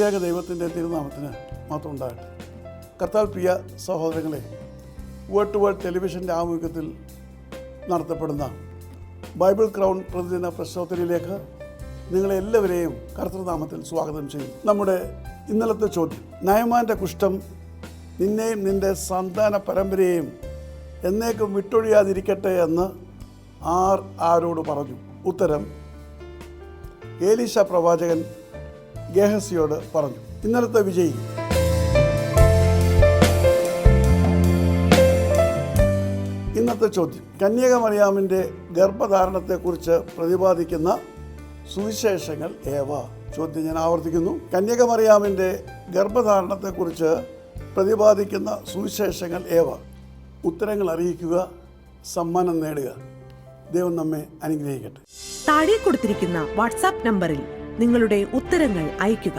ത്രിയേക ദൈവത്തിൻ്റെ തിരുനാമത്തിന് മാത്രം ഉണ്ടാകട്ടെ. കർത്താൽ പ്രിയ സഹോദരങ്ങളെ, വേർഡ് ടു വേർഡ് ടെലിവിഷൻ്റെ ആഭിമുഖ്യത്തിൽ നടത്തപ്പെടുന്ന ബൈബിൾ ക്രൗൺ പ്രതിദിന പ്രശ്നോത്തരിയിലേക്ക് നിങ്ങളെ എല്ലാവരെയും കർത്തൃനാമത്തിൽ സ്വാഗതം ചെയ്യുന്നു. നമ്മുടെ ഇന്നലത്തെ ചോദ്യം, നയമാൻ്റെ കുഷ്ഠം നിന്നെയും നിൻ്റെ സന്താന പരമ്പരയെയും എന്നേക്കും വിട്ടൊഴിയാതിരിക്കട്ടെ എന്ന് ആരോട് പറഞ്ഞു? ഉത്തരം, ഏലീശ പ്രവാചകൻ ഗേഹസിയോട് പറഞ്ഞു. ഇന്നലത്തെ വിജയി ഇന്നത്തെ ചോദ്യം, കന്യക മറിയാമിൻ്റെ ഗർഭധാരണത്തെക്കുറിച്ച് പ്രതിപാദിക്കുന്ന സുവിശേഷങ്ങൾ ഏവ? ചോദ്യം ഞാൻ ആവർത്തിക്കുന്നു. കന്യക മറിയാമിൻ്റെ ഗർഭധാരണത്തെക്കുറിച്ച് പ്രതിപാദിക്കുന്ന സുവിശേഷങ്ങൾ ഏവ? ഉത്തരങ്ങൾ അറിയിക്കുക, സമ്മാനം നേടുക. ദൈവം നമ്മെ അനുഗ്രഹിക്കട്ടെ. താഴെ കൊടുത്തിരിക്കുന്ന വാട്സാപ്പ് നമ്പറിൽ നിങ്ങളുടെ ഉത്തരങ്ങൾ അയയ്ക്കുക.